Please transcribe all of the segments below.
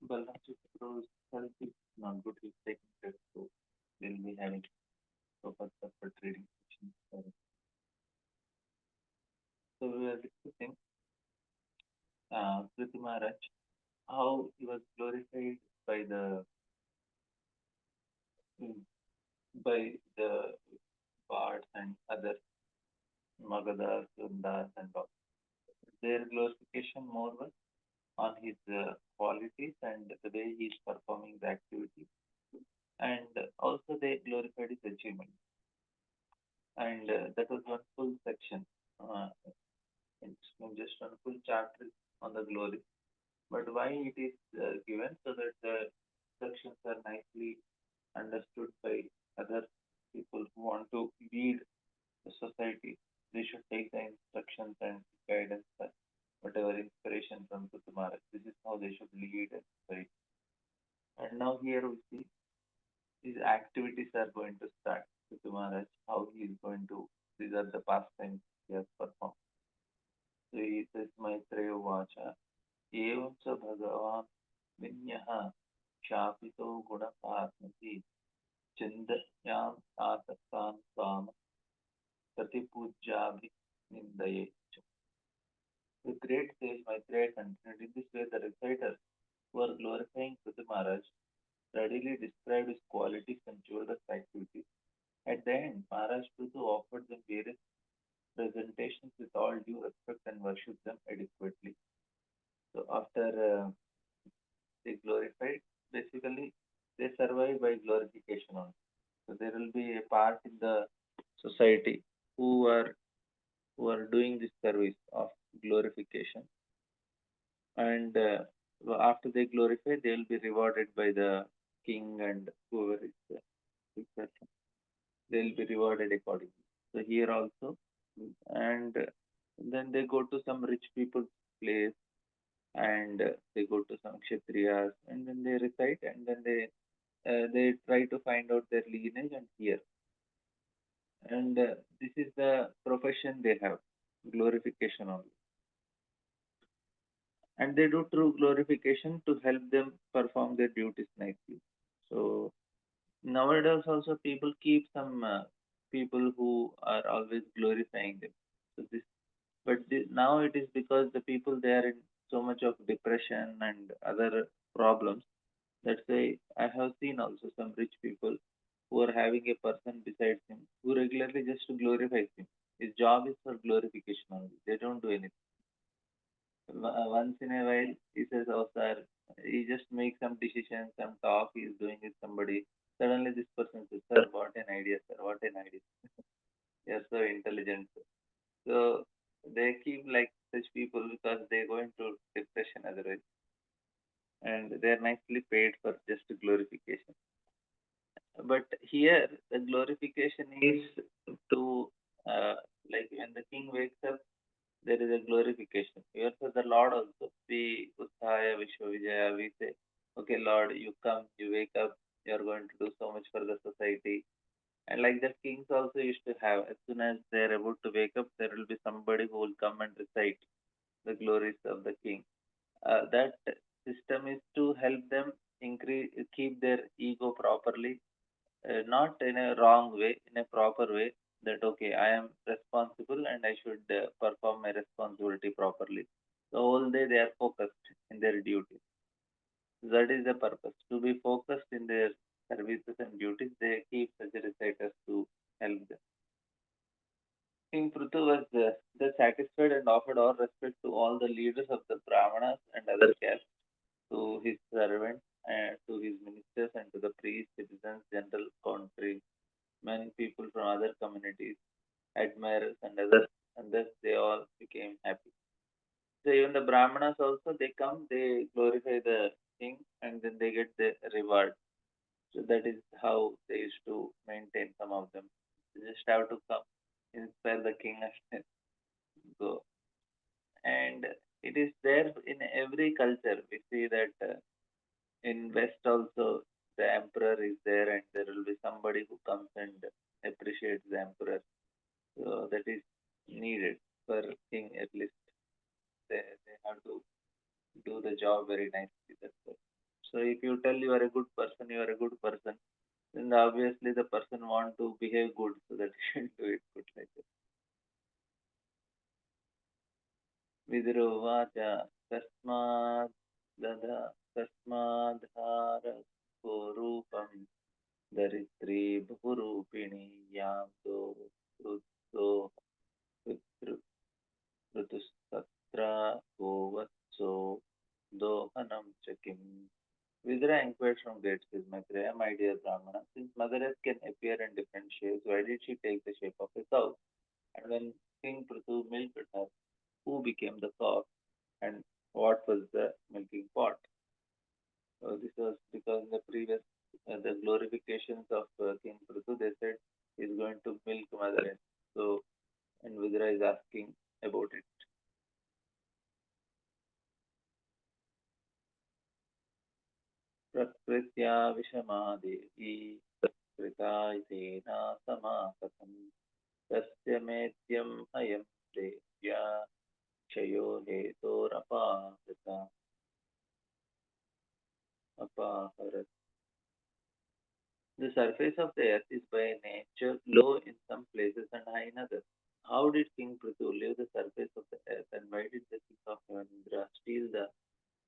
Balramji Prabhu's health is not good. He's taking care, so we'll be having so much of a trading session. So we were discussing Priti Maharaj, how he was glorified by mm, by the bards and other Magadas, Sundas and all. Their glorification more was on his qualities and the way he is performing the activity, and also they glorified his achievement. And that was one full section. Uh, it's just one full chapter on the glory. But why it is given so that the instructions are nicely understood by other people who want to lead the society. They should take the instructions and guidance, whatever inspiration from Guru Maharaj. This is how they should lead a society. And now here we see his activities are going to start. Guru Maharaj, how he is going to, these are the pastimes he has performed. So he says, Maitreya Vacha, एवं च भगवान् विन्यः शापितो गुणपात्मति चिन्तयाम् आसक्तान् स्वाम प्रतिपूज्याभिनिन्दये च. The great sage Maitreya continued in this way the reciters who are glorifying Prithu Maharaj readily described his qualities and showed us activities. At the end, Maharaj Prithu offered them various presentations with all due respect and worshipped them adequately. So after they glorified, basically they survive by glorification only. So there will be a part in the society who are doing this service of glorification, and after they glorify, they will be rewarded by the king and whoever is the big person. They will be rewarded accordingly. So here also, and then they go to some rich people's place, and they go to some kshatriyas, and then they recite, and then they try to find out their lineage and hear. And this is the profession they have, glorification only. And they do true glorification to help them perform their duties nicely. So nowadays also people keep some people who are always glorifying them. So this, but now it is because the people they are in so much of depression and other problems. That's why I have seen also some rich people who are having a person besides him who regularly just glorifies him. His job is for glorification only. They don't do anything. Once in a while, he says, "Oh, sir," he just makes some decisions, some talk he is doing with somebody. Suddenly, this person says, "Sir, what an idea, sir, what an idea." You're so intelligent. Sir." So, they keep like such people because they go into depression otherwise, and they're nicely paid for just glorification. But here, the glorification is to, uh, like when the king wakes up, there is a glorification. Here for the Lord also, we Uthaya Vishwavijaya, we say, okay, Lord, you come, you wake up, you are going to do so much for the society. And like that, kings also used to have, as soon as they are about to wake up, there will be somebody who will come and recite the glories of the king. That system is to help them increase, keep their ego properly, not in a wrong way, in a proper way. That okay, I am responsible and I should perform my responsibility properly. The whole day they are focused in their duties. That is the purpose. To be focused in their services and duties, they keep such reciters to help them. King Prithu was thus satisfied and offered all respect to all the leaders of the Brahmanas and other castes, to his servants, and to his ministers, and to the priests, citizens, general country, many people from other communities, admirers, and others, and thus they all became happy. So even the Brahmanas also they come, they glorify the king, and then they get the reward. So that is how they used to maintain some of them. They just have to come, inspire the king, and go. And it is there in every culture. We see that in West also the emperor is there, and there will be somebody who comes and appreciates the emperor. So that is needed for king at least. They have to do the job very nicely. That's all. So if you tell you are a good person, you are a good person, then obviously the person want to behave good so that he will do it good like that. विदुरोवाच तस्मात् ददा तस्माद्धारको रूपं दरिद्री बहुरूपिणी यां दो वृद्धो ऋतुस्तत्र गोवत्सो दोहनं च किम्. Vidura inquired from great says Maitreya, my dear Brahmana, since Mother Earth can appear in different shapes, why did she take the shape of a cow? And when King Prithu milked her, who became the cow and what was the milking pot? So this was because in the previous, the glorifications of King Prithu, they said he's going to milk Mother Earth. So, and Vidura is asking about it. प्रकृत्या विषमा देवी कृता तेना समाकथम् तस्य मेद्यम् अयं देव्या क्षयो हेतोरपाहृता अपाहरत्. The surface of the earth is by nature low in some places and high in others. How did King Prithu leave the surface of the earth and why did the king of heaven Indra steal the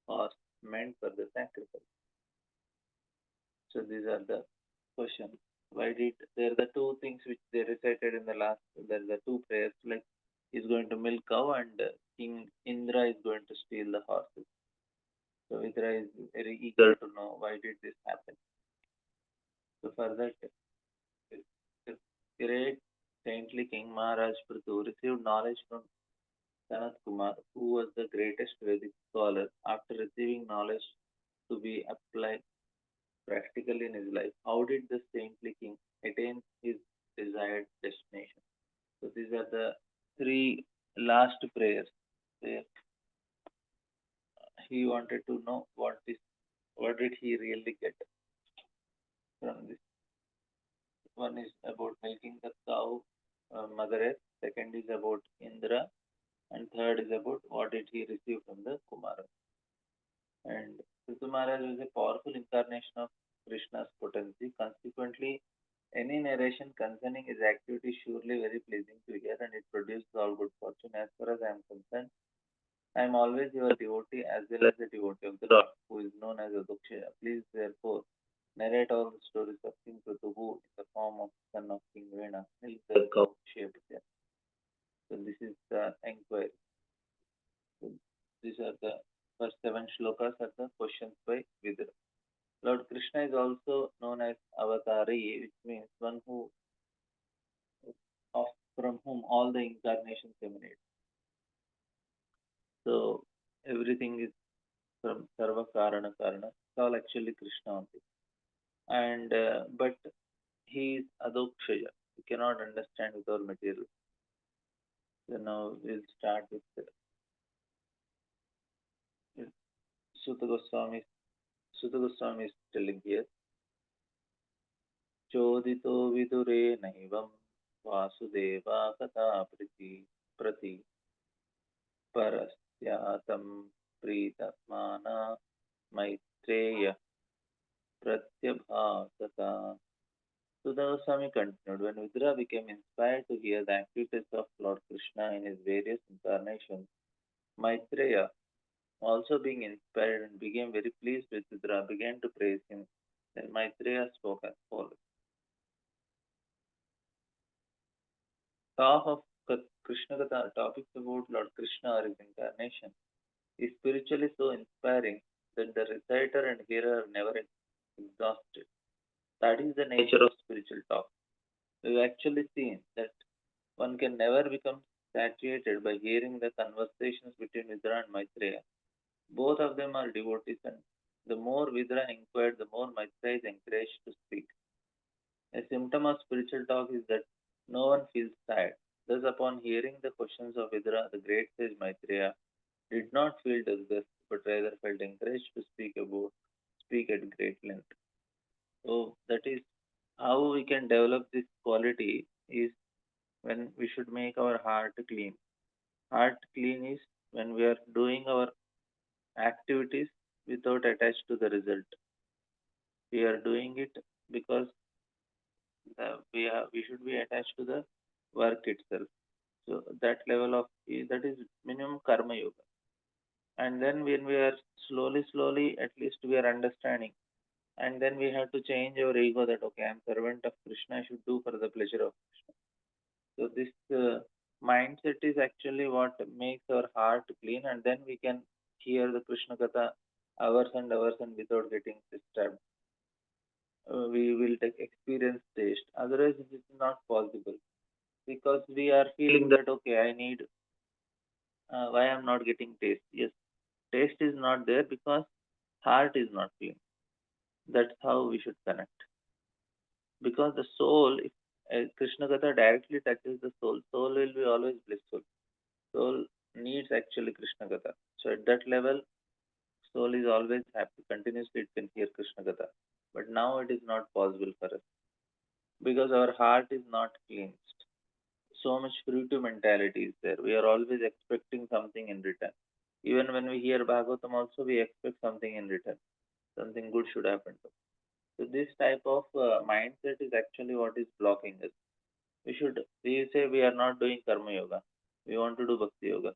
horse meant for the sacrifice? So these are the questions. Why did there are the two things which they recited in the last? There are the two prayers like he's going to milk cow and King Indra is going to steal the horses. So Indra is very eager to know why did this happen. So for that, the great saintly King Maharaj Prithu received knowledge from Sanat Kumar, who was the greatest Vedic scholar. After receiving knowledge to be applied practically in his life, how did the saintly king attain his desired destination? So these are the three last prayers where he wanted to know what did he really get from this. One is about milking the cow, Mother Earth. Second is about Indra, and third is about what did he receive from the Kumara. And Prithu Maharaj was a powerful incarnation of Krishna's potency. Consequently, any narration concerning his activity is surely very pleasing to hear and it produces all good fortune. As far as I am concerned, I am always your devotee as well as a devotee of the Lord, who is known as Adukshaya. Please, therefore, narrate all the stories of King Prithu, who, in the form of son of King Vena, milked the cow shaped there. So, this is the inquiry. So, these are the first seven shlokas are the questions by Vidura. Lord Krishna is also known as Avatari, which means one who of from whom all the incarnations emanate. So everything is from Sarva Karana Karana. It's all actually Krishna only. And but he is Adokshaya. We cannot understand without material. So now we'll start with Sutta Goswami. Sutta Goswami is telling here, Chodito vidure naivam Vasudeva kata prati परस्यातं प्रीतमाना Maitreya pratyabhasata. So the Goswami continued, when Vidura became inspired to hear the activities of Lord Krishna in his various incarnations, Maitreya, also being inspired and became very pleased with Vidura, began to praise him. Then Maitreya spoke as follows. Talk of Krishna Katha, topics about Lord Krishna or his incarnation, is spiritually so inspiring that the reciter and hearer are never exhausted. That is the nature of spiritual talk. We've actually seen that one can never become satiated by hearing the conversations between Vidura and Maitreya. Both of them are devotees, and the more Vidura inquired, the more Maitreya is encouraged to speak. A symptom of spiritual talk is that no one feels tired. Thus, upon hearing the questions of Vidura, the great sage Maitreya did not feel disgust, but rather felt encouraged to speak at great length. So that is how we can develop this quality is when we should make our heart clean. Heart clean is when we are doing our activities without attached to the result. We are doing it because we should be attached to the work itself. So that level of that is minimum karma yoga. And then when we are slowly, at least we are understanding. And then we have to change our ego that okay, I'm servant of Krishna, I should do for the pleasure of Krishna. So this mindset is actually what makes our heart clean, and then we can hear the Krishna Katha hours and hours and without getting disturbed. We will take experience taste. Otherwise, it is not possible because we are feeling that okay, I need why I'm not getting taste. Yes, taste is not there because heart is not clean. That's how we should connect. Because the soul, if Krishna Katha directly touches the soul will be always blissful. Soul needs actually Krishna Katha. So at that level, soul is always happy. Continuously it can hear Krishna Katha. But now it is not possible for us because our heart is not cleansed. So much fruitive mentality is there. We are always expecting something in return. Even when we hear Bhagavatam also, we expect something in return. Something good should happen to us. So this type of mindset is actually what is blocking us. We say we are not doing karma yoga. We want to do bhakti yoga.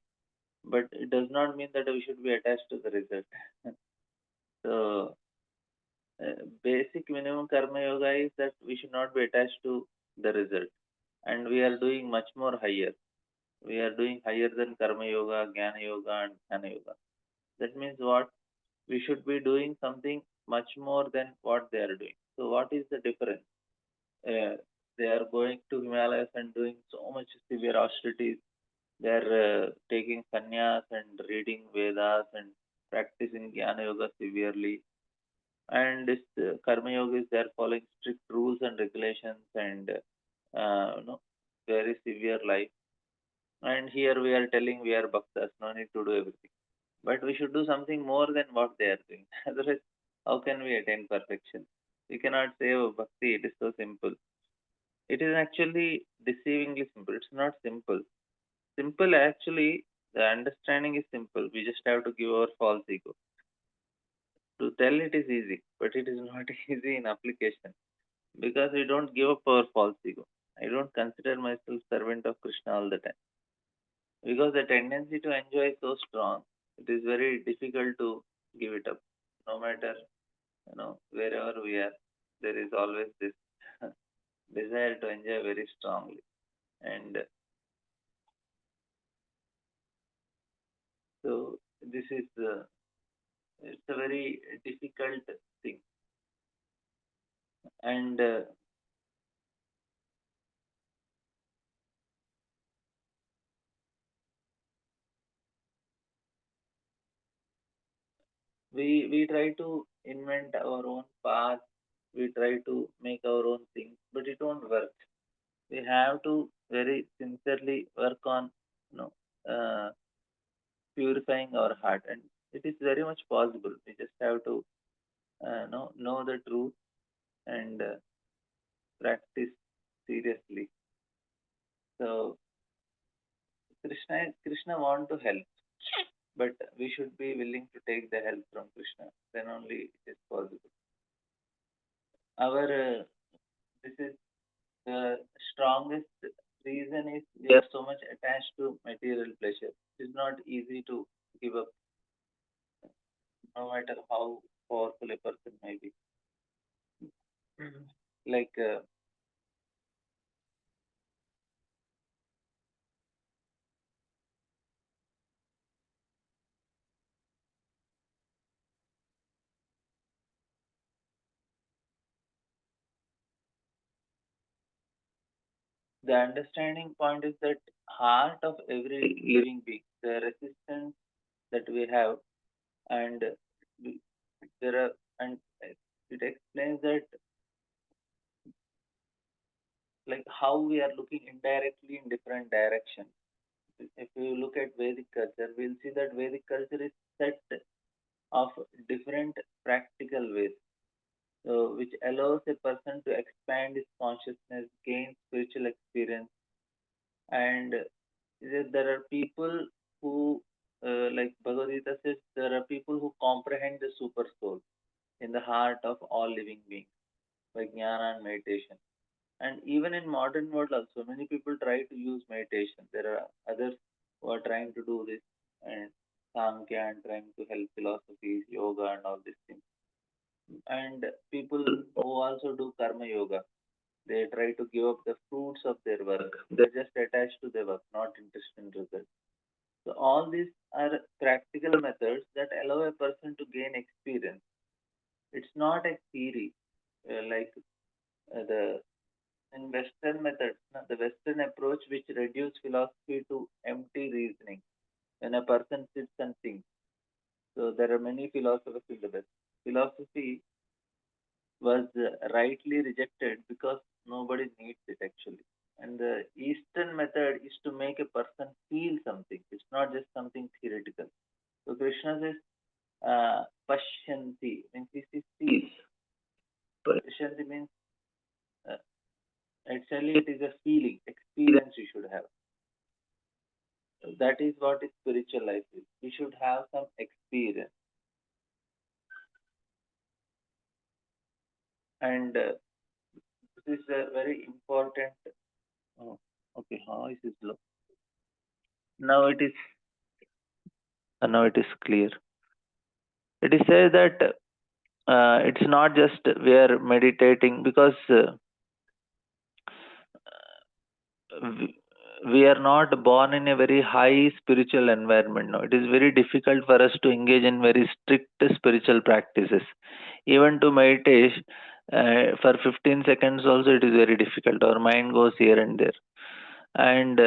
But it does not mean that we should be attached to the result. So basic minimum karma yoga is that we should not be attached to the result. And we are doing much more higher. We are doing higher than karma yoga, jnana yoga, and jnana yoga. That means what? We should be doing something much more than what they are doing. So what is the difference? They are going to Himalayas and doing so much severe austerities. They are taking sannyas and reading Vedas and practicing Jnana Yoga severely. And this Karma Yoga is they are following strict rules and regulations and very severe life. And here we are telling we are bhaktas, no need to do everything. But we should do something more than what they are doing. Otherwise, how can we attain perfection? We cannot say, oh, bhakti, it is so simple. It is actually deceivingly simple. It's not simple. Simple actually, the understanding is simple. We just have to give our false ego. To tell it is easy, but it is not easy in application because we don't give up our false ego. I don't consider myself servant of Krishna all the time because the tendency to enjoy is so strong. It is very difficult to give it up. No matter wherever we are, there is always this desire to enjoy very strongly, and so this is it's a very difficult thing, and we try to invent our own path. We try to make our own things, but it won't work. We have to very sincerely work on you know uh, purifying our heart, and it is very much possible. We just have to know the truth and practice seriously. So Krishna want to help, but we should be willing to take the help from Krishna. Then only it is possible. Our this is the strongest reason is we are so much attached to material pleasure. It is not easy to give up, no matter how powerful a person may be. Mhm. Like the understanding point is that heart of every living being, the resistance that we have, and we- there are, and it explains that like how we are looking indirectly in different directions. If you look at Vedic culture, we'll see that Vedic culture is set of different practical ways, so which allows a person to expand his consciousness, gain spiritual experience, and there are people who like Bhagavad Gita says, there are people who comprehend the super soul in the heart of all living beings by jnana and meditation. And even in modern world also, many people try to use meditation. There are others who are trying to do this, and Samkhya and trying to help philosophies, yoga and all these things. And people who also do karma yoga, they try to give up the fruits of their work. They're just attached to their work, not interested in results. So all these are practical methods that allow a person to gain experience. It's not a theory like the in Western methods, the Western approach which reduce philosophy to empty reasoning. When a person sits and thinks, so there are many philosophers in the West. Philosophy was rightly rejected because nobody needs it actually. And the Eastern method is to make a person feel something. It's not just something theoretical. So Krishna says, Pashyanti means he sees. Pashyanti means uh, actually it is a feeling, experience you should have. That is what is spiritual life is. We should have some experience. And this is a very important. Oh, okay, how is this low? Now it is. Now it is clear. It is said that it's not just we are meditating because we, we are not born in a very high spiritual environment. No, it is very difficult for us to engage in very strict spiritual practices. Even to meditate for 15 seconds also it is very difficult. Our mind goes here and there. And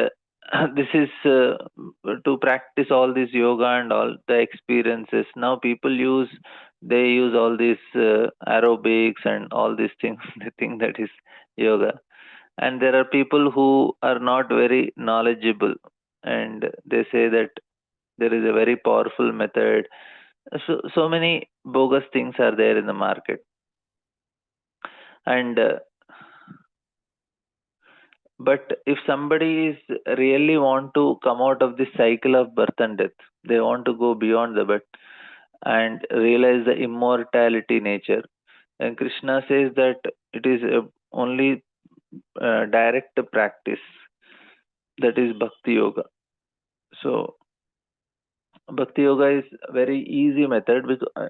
this is to practice all this yoga and all the experiences. Now people they use all these aerobics and all these things. They think that is yoga, and there are people who are not very knowledgeable, and they say that there is a very powerful method. So many bogus things are there in the market. And but if somebody is really want to come out of this cycle of birth and death, they want to go beyond the birth and realize the immortality nature, and Krishna says that it is only direct practice, that is bhakti yoga. So bhakti yoga is very easy method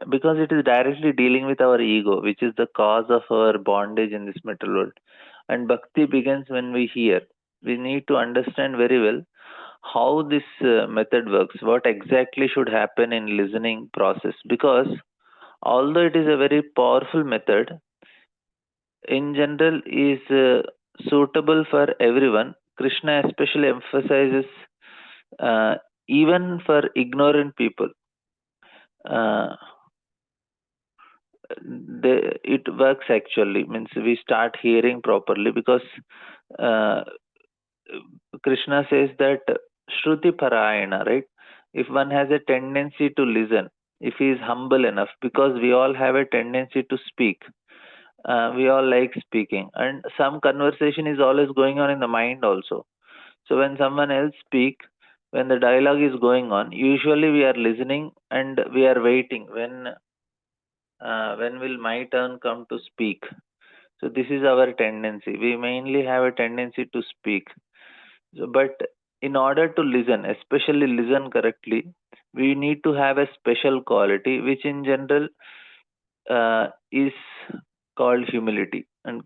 because it is directly dealing with our ego, which is the cause of our bondage in this material world. And bhakti begins when we hear. We need to understand very well how this method works, what exactly should happen in listening process. Because although it is a very powerful method, in general is suitable for everyone. Krishna especially emphasizes uh, even for ignorant people. Uh, it works actually, means we start hearing properly because uh, Krishna says that Shruti Parayana, right? If one has a tendency to listen, if he is humble enough, because we all have a tendency to speak, we all like speaking, and some conversation is always going on in the mind also. So when someone else speak, when the dialogue is going on, usually we are listening and we are waiting when will my turn come to speak. So this is our tendency. We mainly have a tendency to speak. So, but in order to listen, especially listen correctly, we need to have a special quality, which in general is called humility. And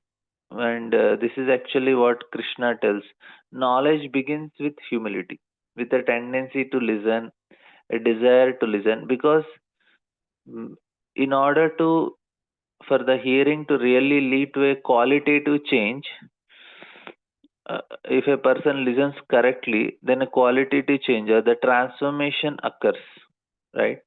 this is actually what Krishna tells. Knowledge begins with humility, with a tendency to listen, a desire to listen, because mm, in order to for the hearing to really lead to a qualitative change, if a person listens correctly, then a qualitative change or the transformation occurs, right?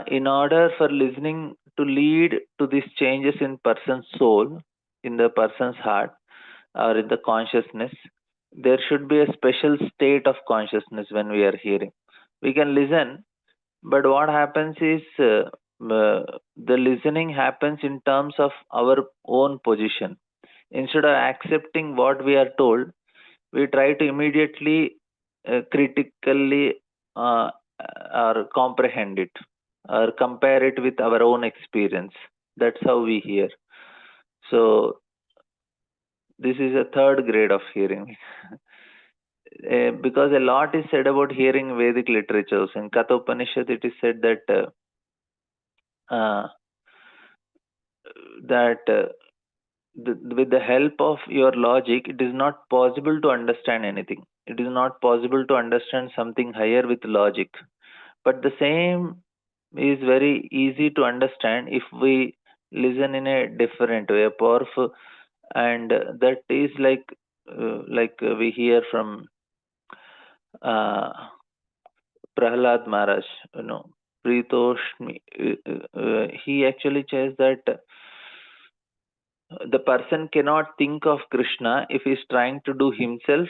In order for listening to lead to these changes in person's soul, in the person's heart, or in the consciousness, there should be a special state of consciousness when we are hearing. We can listen, but what happens is the listening happens in terms of our own position. Instead of accepting what we are told, we try to immediately critically or comprehend it or compare it with our own experience. That's how we hear. So this is a third grade of hearing. Because a lot is said about hearing Vedic literatures. In Katha Upanishad, it is said uh, that with the help of your logic, it is not possible to understand anything. It is not possible to understand something higher with logic. But the same is very easy to understand if we listen in a different way, a powerful, and that is like we hear from uh, Prahlad Maharaj, Pritoshmi. He actually says that the person cannot think of Krishna if he is trying to do himself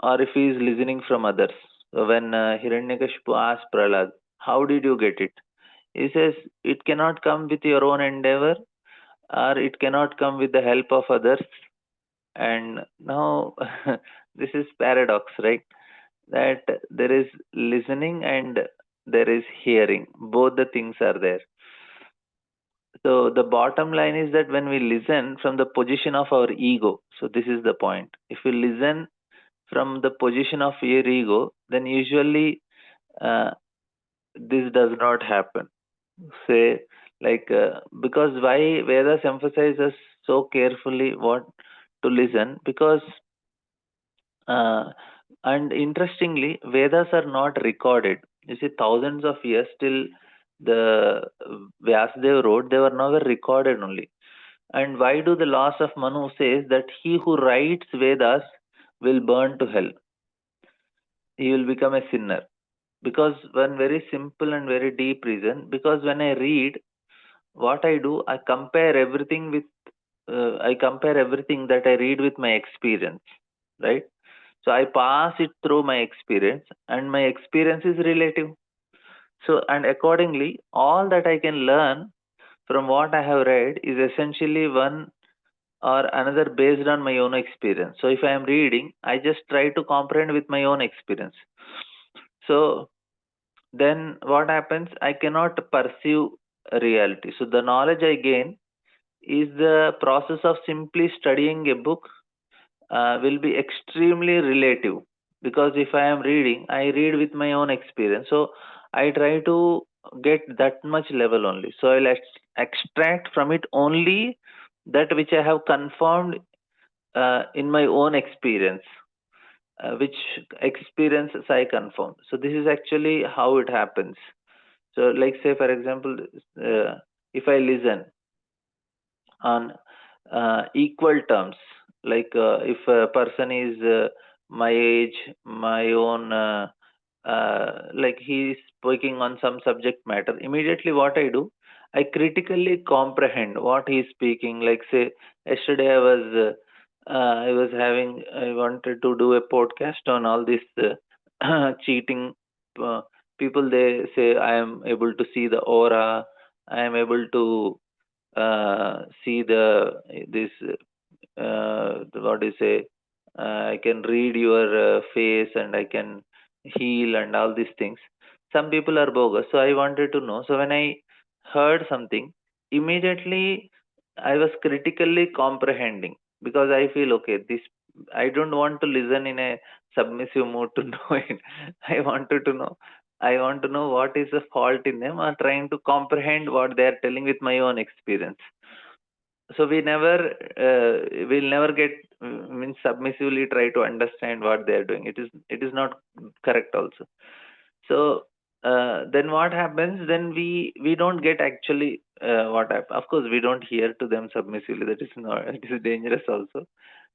or if he is listening from others. So when Hiranyakashipu asked Prahlad, "How did you get it?" He says, "It cannot come with your own endeavor or it cannot come with the help of others." And now this is paradox, right? That there is listening and there is hearing. Both the things are there. So the bottom line is that when we listen from the position of our ego, so this is the point. If we listen from the position of your ego, then usually uh, this does not happen. Say because why Vedas emphasizes so carefully what to listen, because uh, and interestingly, Vedas are not recorded. You see, thousands of years till the Vyasadeva wrote, they were never recorded only. And why do the laws of Manu says that he who writes Vedas will burn to hell? He will become a sinner. Because one very simple and very deep reason. Because when I read, what I do, I compare everything that I read with my experience, right? So I pass it through my experience, and my experience is relative. So, and accordingly, all that I can learn from what I have read is essentially one or another based on my own experience. So, if I am reading, I just try to comprehend with my own experience. So, then what happens? I cannot perceive reality. So, the knowledge I gain is the process of simply studying a book will be extremely relative, because if I am reading, I read with my own experience. So I try to get that much level only. So I'll extract from it only that which I have confirmed in my own experience, which experiences I confirm. So this is actually how it happens. So, like say for example, if I listen on equal terms. Like if a person is my age, my own, like he is speaking on some subject matter, immediately what I do, I critically comprehend what he is speaking. Like say, yesterday I wanted to do a podcast on all this cheating. Uh, People, they say I am able to see the aura, I am able to see this what do you say, I can read your face and I can heal and all these things. Some people are bogus, so I wanted to know. So when I heard something, immediately I was critically comprehending, because I feel okay, this I don't want to listen in a submissive mood to know it. I wanted to know, I want to know what is the fault in them, or trying to comprehend what they are telling with my own experience. So we'll never get means submissively try to understand what they are doing. It is not correct also. So then what happens? Then we don't get actually of course we don't hear to them submissively. That is not, it is dangerous also.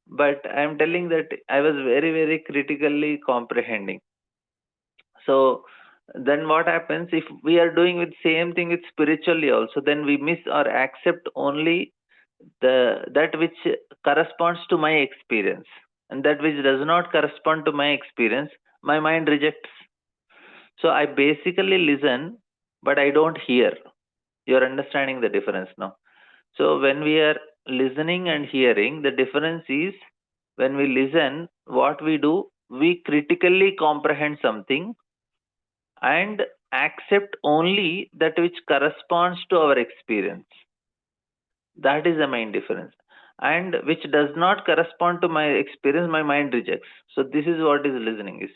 But I'm telling that I was very very critically comprehending. So then what happens if we are doing with same thing with spiritually also? Then we miss or accept only that which corresponds to my experience, and that which does not correspond to my experience, my mind rejects. So I basically listen, but I don't hear. You're understanding the difference now. So when we are listening and hearing, the difference is, when we listen, what we do, we critically comprehend something and accept only that which corresponds to our experience. That is the main difference. And which does not correspond to my experience, my mind rejects. So this is what is listening is.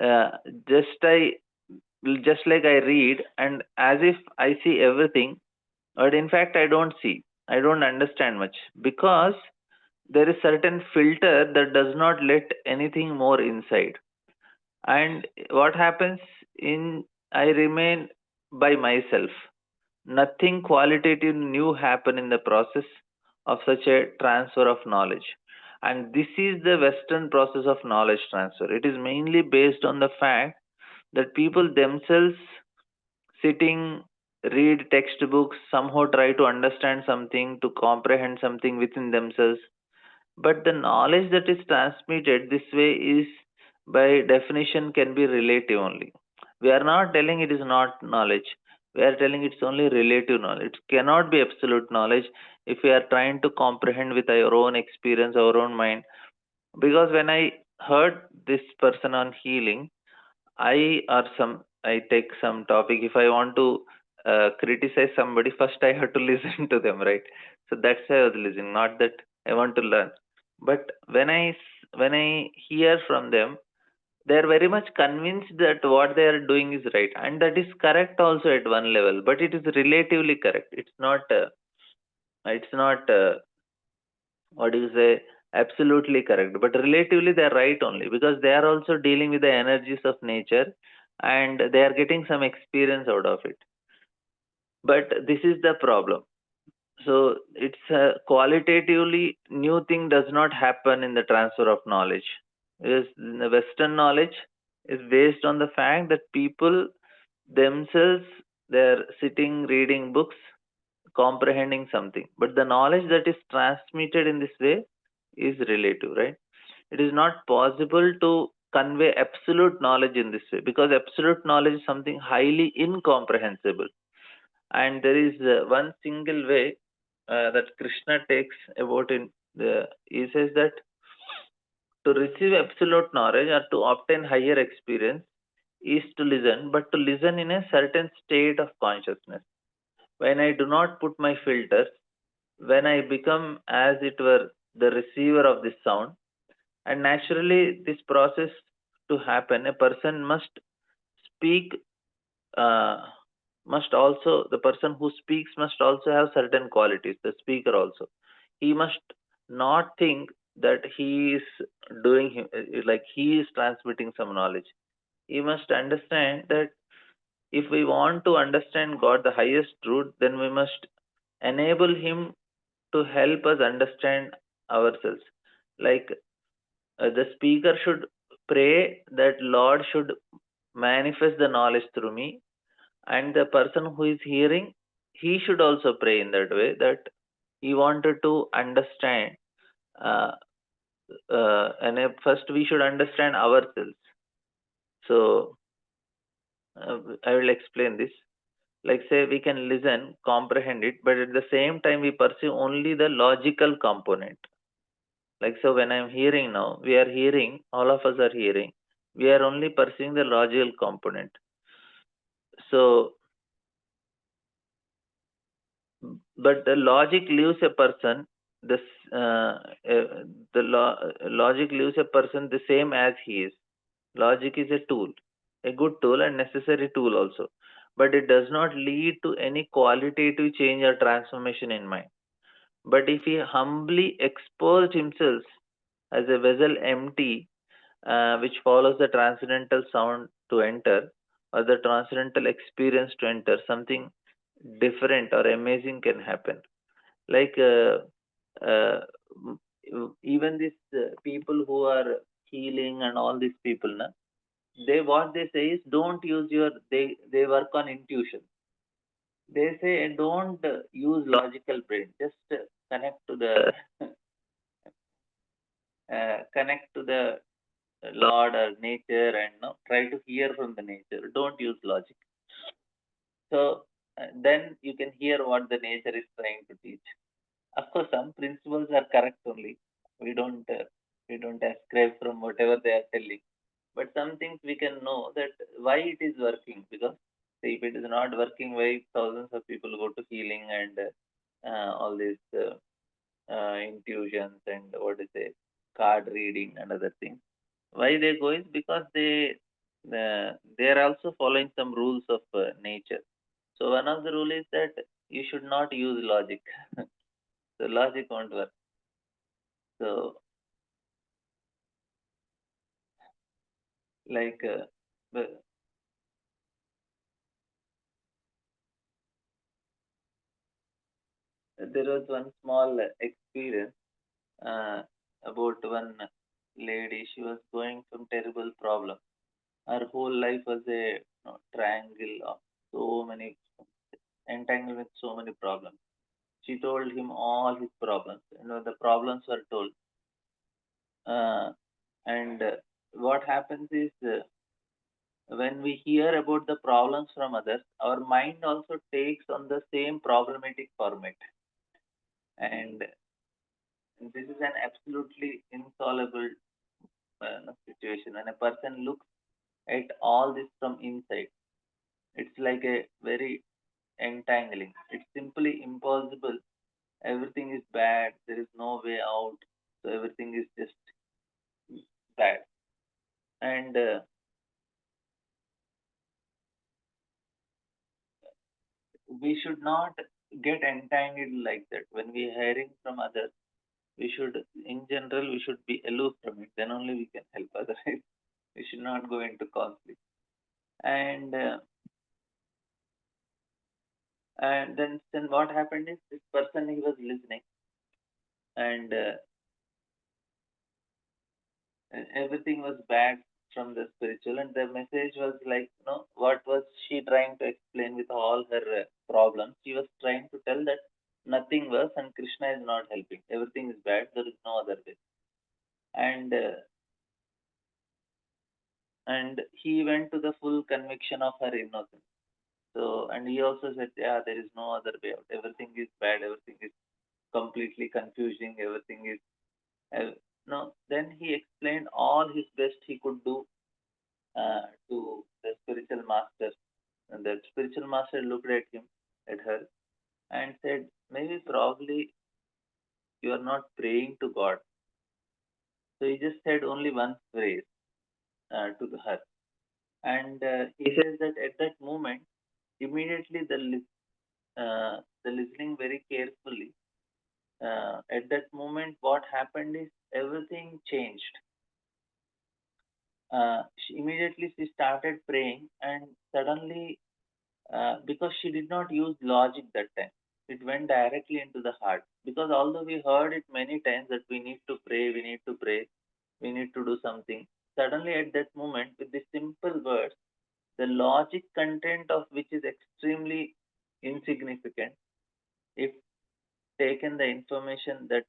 Uh, just I just like I read and as if I see everything, but in fact I don't see. I don't understand much because there is certain filter that does not let anything more inside. And what happens in I remain by myself. Nothing qualitative new happen in the process of such a transfer of knowledge. And this is the Western process of knowledge transfer. It is mainly based on the fact that people themselves sitting, read textbooks, somehow try to understand something, to comprehend something within themselves. But the knowledge that is transmitted this way is, by definition, can be relative only. We are not telling it is not knowledge. We are telling it's only relative knowledge. It cannot be absolute knowledge if we are trying to comprehend with our own experience, our own mind. Because when I heard this person on healing, I take some topic. If I want to criticize somebody, first I have to listen to them, right? So that's why I was listening. Not that I want to learn, but when I hear from them, they are very much convinced that what they are doing is right, and that is correct also at one level. But it is relatively correct. It's not. It's not. What do you say? Absolutely correct. But relatively, they are right only because they are also dealing with the energies of nature and they are getting some experience out of it. But this is the problem. So it's a qualitatively new thing does not happen in the transfer of knowledge. Because the Western knowledge is based on the fact that people themselves they're sitting reading books, comprehending something. But the knowledge that is transmitted in this way is relative, right? It is not possible to convey absolute knowledge in this way because absolute knowledge is something highly incomprehensible. And there is one single way that Krishna takes about in the he says that to receive absolute knowledge or to obtain higher experience is to listen, but to listen in a certain state of consciousness. When I do not put my filters, when I become as it were the receiver of this sound, and naturally this process to happen, a person must speak, uh, must also, the person who speaks must also have certain qualities, the speaker also. He must not think that he is doing like he is transmitting some knowledge. He must understand that if we want to understand God, the highest truth, then we must enable Him to help us understand ourselves. Like the speaker should pray that Lord should manifest the knowledge through me, and the person who is hearing, he should also pray in that way that he wanted to understand. Uh, and first, we should understand ourselves. So, I will explain this. Like, say, we can listen, comprehend it, but at the same time, we perceive only the logical component. Like, so when I'm hearing now, we are hearing, all of us are hearing. We are only perceiving the logical component. So, but the logic leaves a person this logic leaves a person the same as he is. Logic is a tool, a good tool and necessary tool also, but it does not lead to any qualitative change or transformation in mind. But if he humbly exposed himself as a vessel empty, which follows the transcendental sound to enter or the transcendental experience to enter, something different or amazing can happen. Like uh, even these people who are healing and all these people, na, they what they say is don't use your they work on intuition. They say don't use logical brain, just connect to the connect to the Lord or nature and try to hear from the nature. Don't use logic. So then you can hear what the nature is trying to teach. Of course, some principles are correct only. We don't. We don't ascribe from whatever they are telling. But some things we can know that why it is working, because see, if it is not working, why thousands of people go to healing and all these intuitions and what is it, card reading and other things. Why they go is because they are also following some rules of nature. So one of the rule is that you should not use logic. So logic won't work. So like the- there was one small experience uh, about one lady. She was going some terrible problem. Her whole life was a triangle of so many entangled with so many problems. She told him all his problems. The problems were told. Uh, and what happens is when we hear about the problems from others, our mind also takes on the same problematic format. And this is an absolutely insoluble situation. When a person looks at all this from inside, it's like a very entangling. It's simply impossible. Everything is bad. There is no way out. So everything is just bad. And we should not get entangled like that. When we are hearing from others, we should, in general, we should be aloof from it. Then only we can help. Otherwise, we should not go into conflict. And then what happened is this person, he was listening, and everything was bad from the spiritual, and the message was like, what was she trying to explain with all her problems? She was trying to tell that nothing works and Krishna is not helping. Everything is bad. There is no other way. And he went to the full conviction of her innocence. So, and he also said, yeah, there is no other way out. Everything is bad. Everything is completely confusing. Everything is uh, no. Then he explained all his best he could do to the spiritual master. And the spiritual master looked at him, at her, and said, maybe probably you are not praying to God. So he just said only one phrase to her. And he says that at that moment, immediately the listening very carefully. At that moment, what happened is everything changed. Immediately she started praying, and suddenly, because she did not use logic that time, it went directly into the heart. Because although we heard it many times that we need to pray, we need to pray, we need to do something, suddenly at that moment, with the simple words, the logic content of which is extremely insignificant, if taken the information that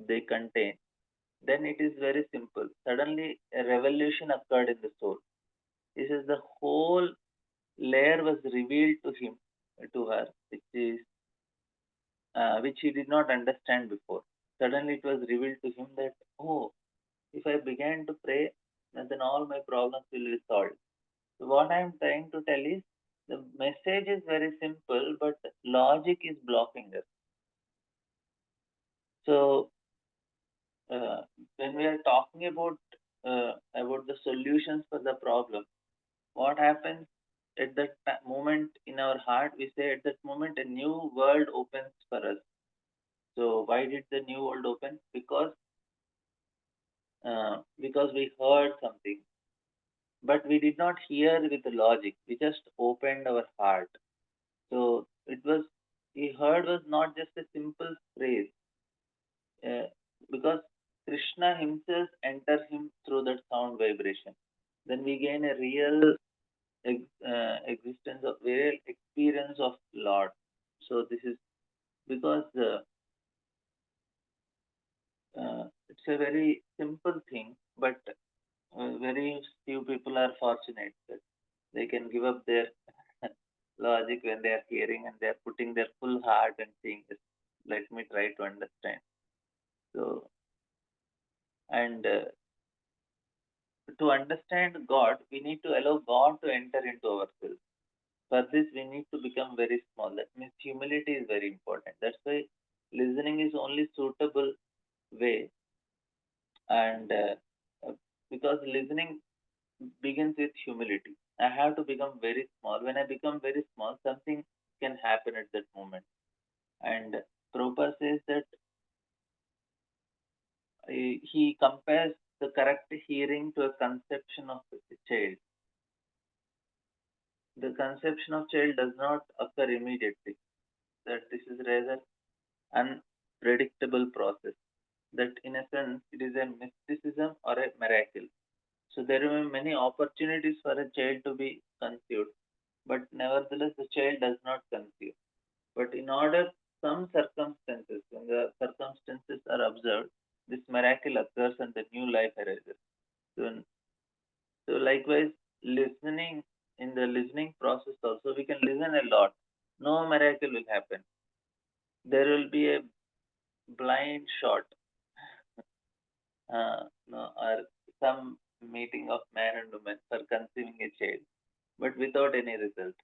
they contain, then it is very simple. Suddenly, a revolution occurred in the soul. This is the whole layer was revealed to him, to her, which he did not understand before. Suddenly, it was revealed to him that, oh, if I began to pray, then all my problems will be solved. So, what I am trying to tell is the message is very simple, but logic is blocking us. So, uh, when we are talking about the solutions for the problem, what happens at that moment in our heart? We say at that moment a new world opens for us. So why did the new world open? Because we heard something, but we did not hear with the logic. We just opened our heart. So it was, he heard was not just a simple phrase, uh, because Krishna himself enters him through that sound vibration. Then we gain a real existence of real experience of Lord. So this is because it's a very simple thing, but very few people are fortunate that they can give up their logic when they are hearing and they are putting their full heart and saying, "Just let me try to understand." So And to understand God, we need to allow God to enter into ourselves. For this, we need to become very small. That means humility is very important. That's why listening is only suitable way, and because listening begins with humility. I have to become very small. When I become very small, something can happen at that moment. And Prabhupada says that he compares the correct hearing to a conception of a child. The conception of child does not occur immediately. That this is rather unpredictable process. That in a sense it is a mysticism or a miracle. So there are many opportunities for a child to be conceived, but nevertheless the child does not conceive. But in order some circumstances, when the circumstances are observed, this miracle occurs and the new life arises. So, so likewise, listening in the listening process also we can listen a lot. No miracle will happen. There will be a blind shot, no, or some meeting of man and woman for conceiving a child, but without any result.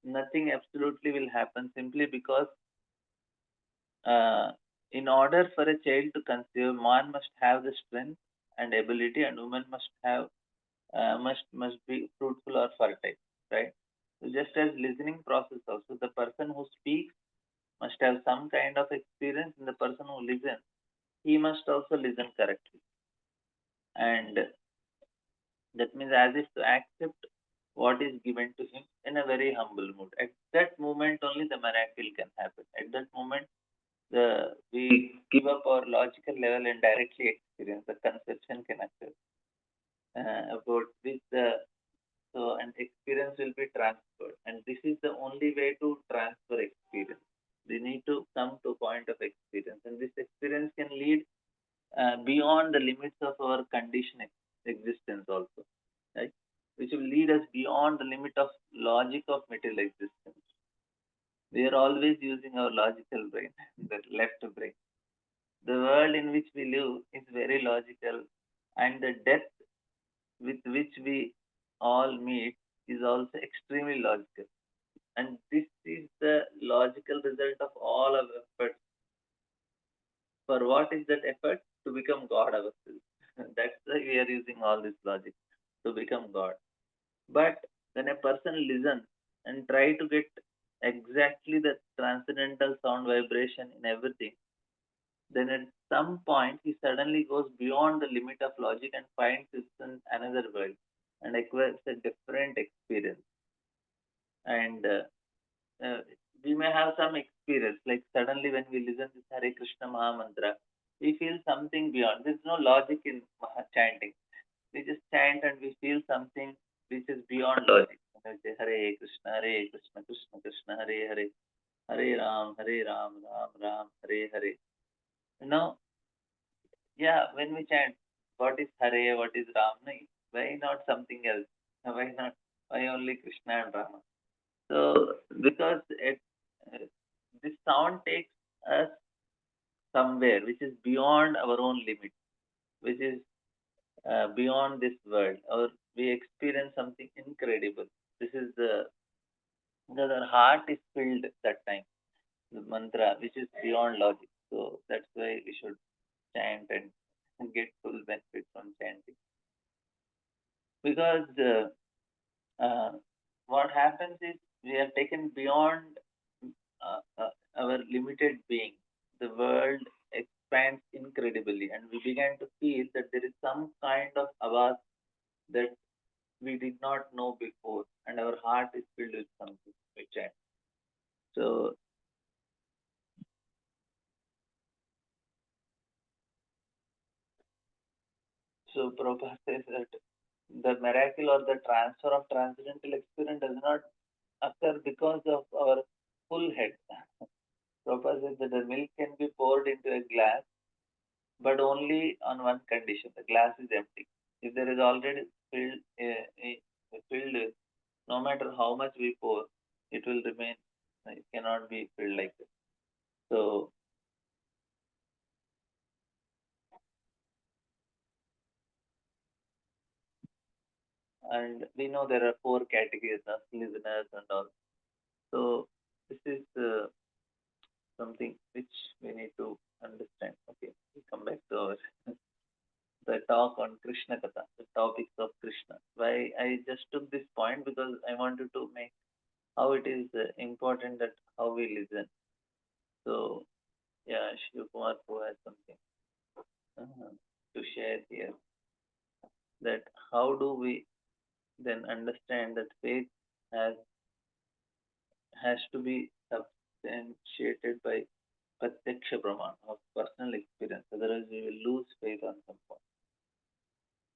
Nothing absolutely will happen simply because uh, in order for a child to conceive, man must have the strength and ability, and woman must have must be fruitful or fertile, right? So just as listening process also, the person who speaks must have some kind of experience, and the person who listens, he must also listen correctly. And that means as if to accept what is given to him in a very humble mood. At that moment only the miracle can happen. At that moment, we give up our logical level and directly experience the conception can occur. About this, so and experience will be transferred, and this is the only way to transfer experience. We need to come to a point of experience, and this experience can lead beyond the limits of our condition existence also, right? Which will lead us beyond the limit of logic of material existence. We are always using our logical brain, the left brain. The world in which we live is very logical, and the depth with which we all meet is also extremely logical. And this is the logical result of all our efforts. For what is that effort? To become God ourselves. That's why we are using all this logic to become God. But when a person listens and try to get exactly the transcendental sound vibration in everything, then at some point he suddenly goes beyond the limit of logic and finds it's in another world and acquires a different experience. And uh, we may have some experience, like suddenly when we listen to Hare Krishna Maha Mantra, we feel something beyond. There's no logic in chanting. We just chant and we feel something which is beyond logic. We say Hare Krishna, Krishna Krishna, Hare Hare, Hare Ram, Ram Ram, Hare Hare. You know, yeah, when we chant, what is Hare, what is Ram? No, why not something else? Why not? Why only Krishna and Rama? So, because this sound takes us somewhere which is beyond our own limit, which is beyond this world, or we experience something incredible. This is because our heart is filled that time, the mantra, which is beyond logic. So that's why we should chant and get full benefit from chanting. Because what happens is we are taken beyond our limited being. The world expands incredibly, and we began to feel that there is some kind of avas that we did not know before, and our heart is filled with something. We chant. So, so Prabhupada says that the miracle or the transfer of transcendental experience does not occur because of our full head. Prabhupada says that the milk can be poured into a glass, but only on one condition: the glass is empty. If there is already filled, no matter how much we pour, it will remain. It cannot be filled like this. So And we know there are four categories of listeners and all. So this is something which we need to understand. Okay, we come back to our the talk on Krishna Katha, the topics of Krishna. Why I just took this point because I wanted to make how it is important that how we listen. So yeah, Shiv Kumar who has something to share here, that how do we then understand that faith has has to be substantiated by pratyaksha praman of personal experience, otherwise we will lose faith on some point.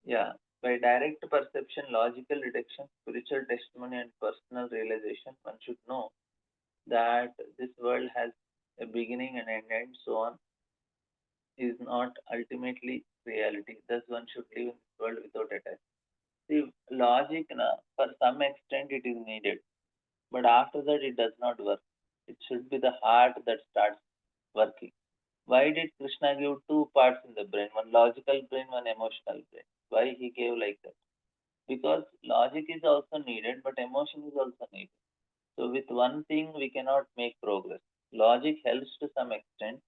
Yeah, by direct perception, logical deduction, spiritual testimony, and personal realization, one should know that this world has a beginning and end, and so on, is not ultimately reality. Thus, one should live in this world without attachment. See, logic, for some extent, it is needed, but after that, it does not work. It should be the heart that starts working. Why did Krishna give two parts in the brain, one logical brain, one emotional brain? Why he gave like that? Because logic is also needed, but emotion is also needed. So, with one thing, we cannot make progress. Logic helps to some extent,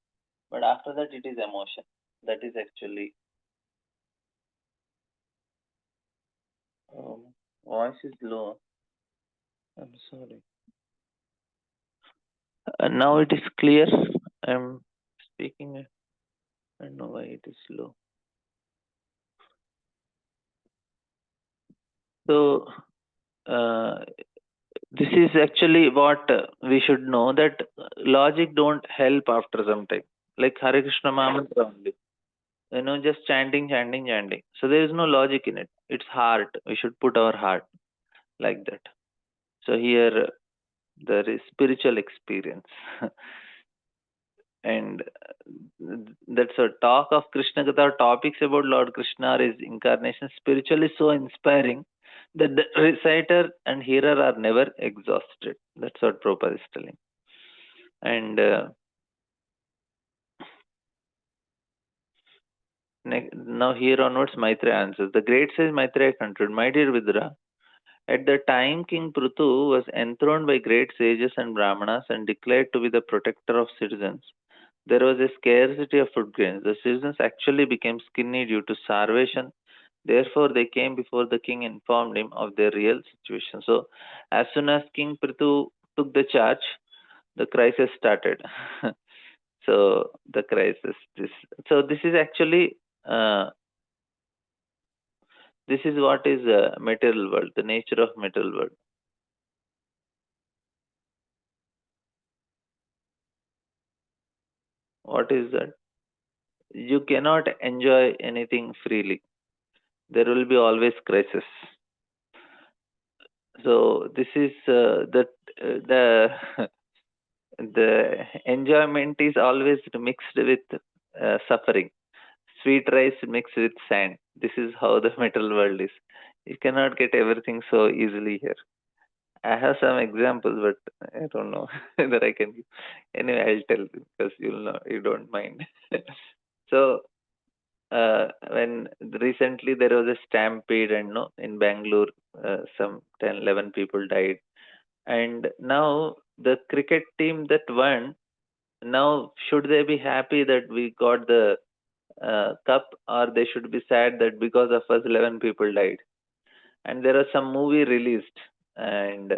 but after that, it is emotion. That is actually. Um, Voice is low. I'm sorry. Now it is clear. I'm speaking. I don't know why it is low. So, uh, this is actually what we should know, that logic don't help after some time. Like Hare Krishna Mahamantra only. Just chanting, chanting, chanting. So there is no logic in it. It's heart. We should put our heart like that. So here there is spiritual experience. And that's a talk of Krishna Katha. Topics about Lord Krishna or his incarnation spiritually so inspiring that the reciter and hearer are never exhausted. That's what Prabhupada is telling. And now here onwards, Maitreya answers. The great sage Maitreya concluded, my dear Vidura, at the time King Prithu was enthroned by great sages and Brahmanas and declared to be the protector of citizens. There was a scarcity of food grains. The citizens actually became skinny due to starvation. Therefore, they came before the king and informed him of their real situation. So, as soon as King Prithu took the charge, the crisis started. So, the crisis. This is actually this is what is material world, the nature of material world. What is that? You cannot enjoy anything freely. There will be always crisis. So this is the the enjoyment is always mixed with suffering. Sweet rice mixed with sand. This is how the metal world is. You cannot get everything so easily here. I have some examples, but I don't know whether I can give. Anyway, I'll tell you because you'll know you don't mind. So when recently there was a stampede, and no, in Bangalore, some 10, 11 people died, and now the cricket team that won, now should they be happy that we got the cup, or they should be sad that because of us 11 people died? And there was some movie released, and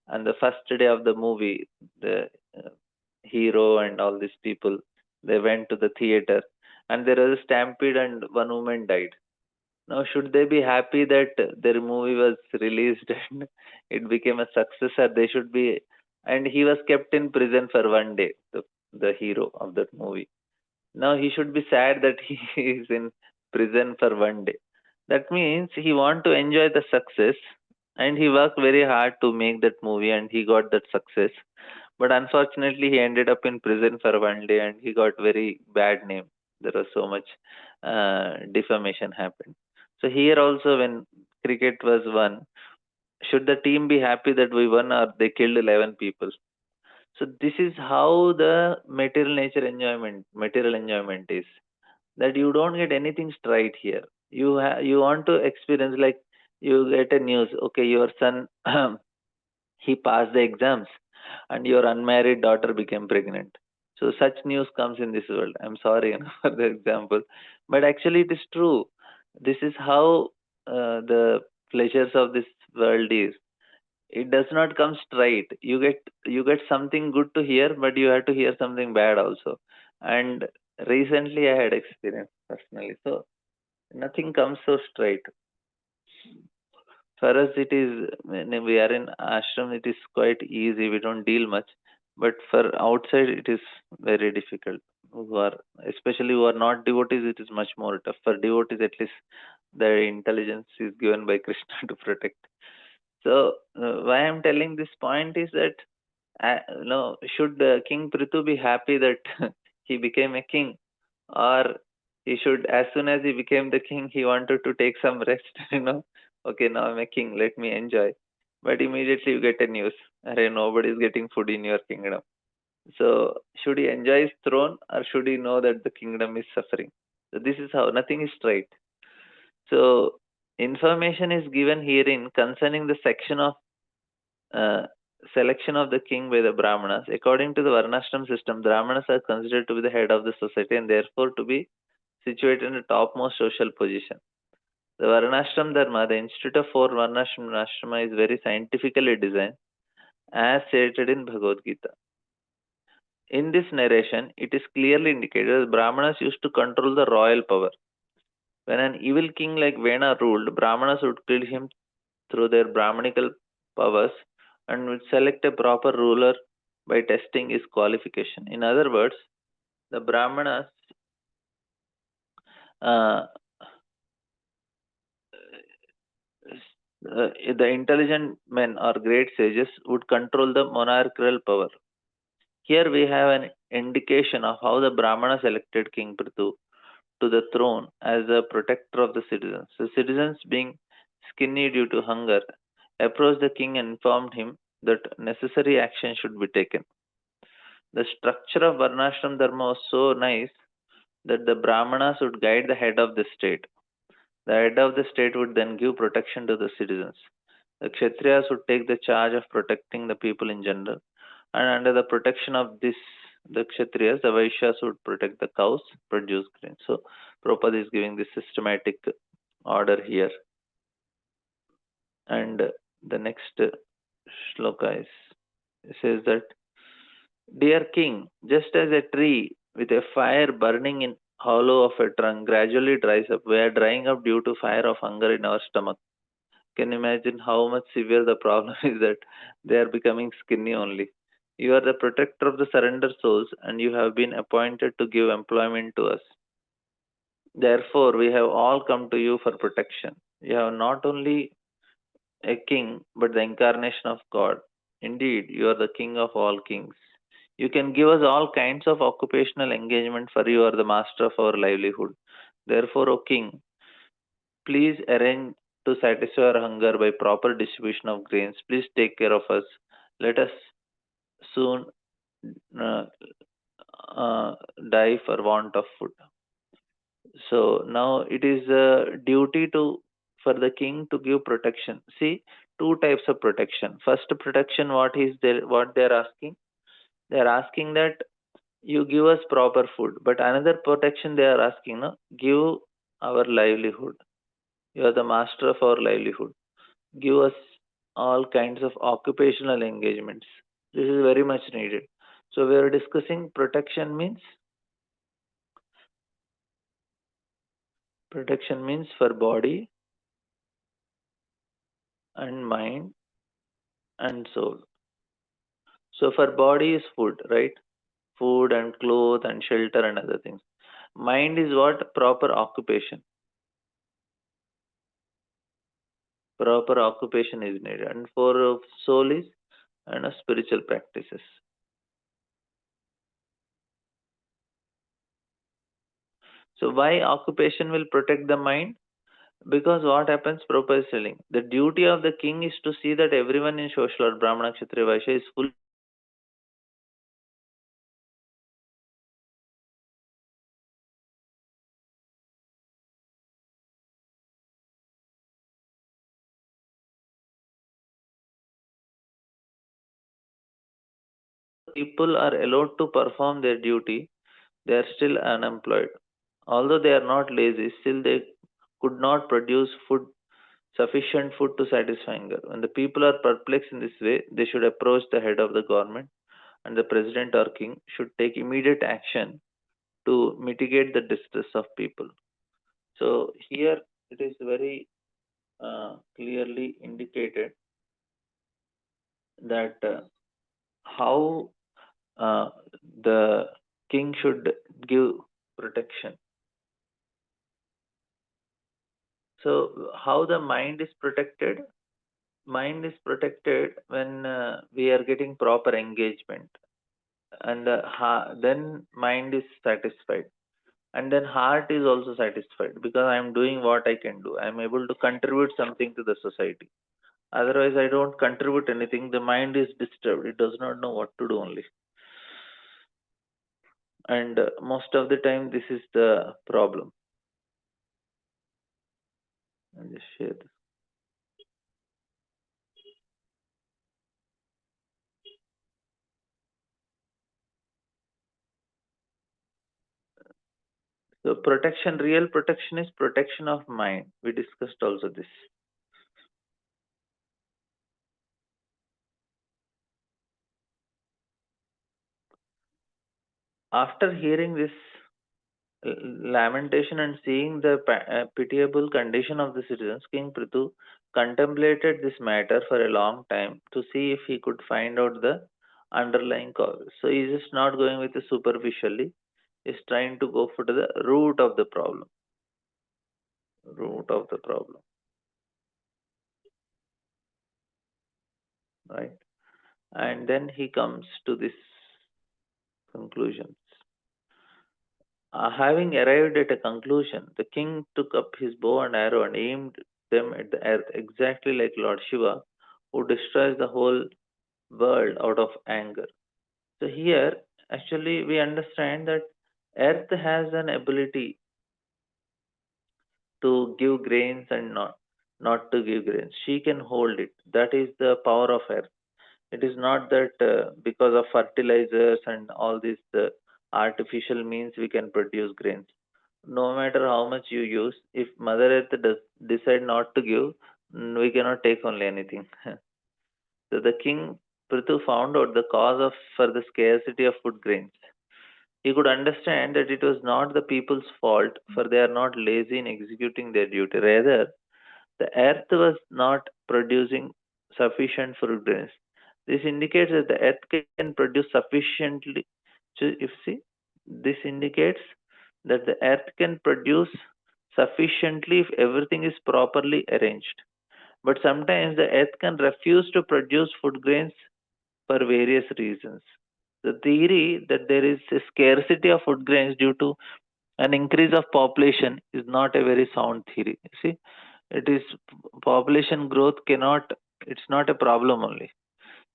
on the first day of the movie, the uh, hero and all these people, they went to the theater, and there was a stampede and one woman died. Now, should they be happy that their movie was released and it became a success, or they should be? And he was kept in prison for one day, the hero of that movie. Now he should be sad that he is in prison for one day. That means he want to enjoy the success, and he worked very hard to make that movie, and he got that success. But unfortunately, he ended up in prison for one day, and he got very bad name. There was so much defamation happened. So here also, when cricket was won, should the team be happy that we won, or they killed 11 people? So this is how the material enjoyment is, that you don't get anything straight here. You want to experience, like You get a news, okay, your son he passed the exams and your unmarried daughter became pregnant. So such news comes in this world. I'm sorry for the example, but actually it is true. This is how the pleasures of this world is. It does not come straight. You get something good to hear, but you have to hear something bad also. And recently I had experience personally. So nothing comes so straight. For us, it is when we are in ashram, it is quite easy. We don't deal much. But for outside, it is very difficult. Who are especially who are not devotees, it is much more tough. For devotees, at least the intelligence is given by Krishna to protect. So why I'm telling this point is that should King Prithu be happy that he became a king, or he should, as soon as he became the king, he wanted to take some rest, okay, now I'm a king, let me enjoy. But immediately you get a news, Array, nobody is getting food in your kingdom. So should he enjoy his throne, or should he know that the kingdom is suffering? So this is how nothing is straight. So information is given herein concerning the section of uh, selection of the king by the Brahmanas. According to the Varnashram system, Brahmanas are considered to be the head of the society and therefore to be situated in the topmost social position. The Varnashram Dharma, the institute of four Varnashram Ashrama, is very scientifically designed as stated in Bhagavad Gita. In this narration, it is clearly indicated that Brahmanas used to control the royal power. When an evil king like Vena ruled, Brahmanas would kill him through their Brahmanical powers and would select a proper ruler by testing his qualification. In other words, the Brahmanas, uh, the intelligent men or great sages, would control the monarchical power. Here we have an indication of how the Brahmanas elected King Prithu to the throne as the protector of the citizens. The citizens, being skinny due to hunger, approached the king and informed him that necessary action should be taken. The structure of Varnashram Dharma was so nice that the Brahmanas would guide the head of the state. The head of the state would then give protection to the citizens. The Kshatriyas would take the charge of protecting the people in general, and under the protection of this, the Kshatriyas, the Vaishyas would protect the cows, produce grain. So, Prabhupada is giving this systematic order here. And the next shloka is, says that, Dear king, just as a tree with a fire burning in hollow of a trunk gradually dries up, we are drying up due to fire of hunger in our stomach. Can you imagine how much severe the problem is that they are becoming skinny only? You are the protector of the surrendered souls and you have been appointed to give employment to us. Therefore, we have all come to you for protection. You have not only a king, but the incarnation of God. Indeed, you are the king of all kings. You can give us all kinds of occupational engagement, for you are the master of our livelihood. Therefore, O king, please arrange to satisfy our hunger by proper distribution of grains. Please take care of us. Let us soon uh, uh, die for want of food. So now it is a duty to for the king to give protection. See, two types of protection. First protection, what they are asking? They are asking that you give us proper food. But another protection they are asking, no, give our livelihood. You are the master of our livelihood. Give us all kinds of occupational engagements. This is very much needed. So we are discussing protection means for body and mind and soul. So for body is food, right? Food and clothes and shelter and other things. Mind is what? Proper occupation. Proper occupation is needed. And for soul is spiritual practices. So why occupation will protect the mind? Because what happens, Prabhupada is telling, the duty of the king is to see that everyone in social or Brahmana, Kshatriya, Vaishya is fully people are allowed to perform their duty, they are still unemployed. Although they are not lazy, still they could not produce sufficient food to satisfy hunger. When the people are perplexed in this way, they should approach the head of the government, and the president or king should take immediate action to mitigate the distress of people. So here it is very clearly indicated that how uh, the king should give protection. So how the mind is protected? Mind is protected when we are getting proper engagement, and then mind is satisfied, and then heart is also satisfied because I am doing what I can do. I am able to contribute something to the society. Otherwise, I don't contribute anything. The mind is disturbed. It does not know what to do only. And most of the time, this is the problem. I'll just share this. So protection, real protection is protection of mind. We discussed also this. After hearing this lamentation and seeing the pitiable condition of the citizens, King Prithu contemplated this matter for a long time to see if he could find out the underlying causes. So he's just not going with it superficially. He's trying to go for the root of the problem. Root of the problem, right? And then he comes to this conclusions. Having arrived at a conclusion, the king took up his bow and arrow and aimed them at the earth, exactly like Lord Shiva, who destroys the whole world out of anger. So here, actually, we understand that earth has an ability to give grains and not to give grains. She can hold it. That is the power of earth. It is not that because of fertilizers and all these artificial means we can produce grains. No matter how much you use, if Mother Earth does decide not to give, we cannot take only anything. So the king Prithu found out the cause of for the scarcity of food grains. He could understand that it was not the people's fault, for they are not lazy in executing their duty. Rather, the earth was not producing sufficient fruit grains. This indicates that the earth can produce sufficiently. So if see, this indicates that the earth can produce sufficiently if everything is properly arranged. But sometimes the earth can refuse to produce food grains for various reasons. The theory that there is a scarcity of food grains due to an increase of population is not a very sound theory. You see, it is population growth cannot, it's not a problem only.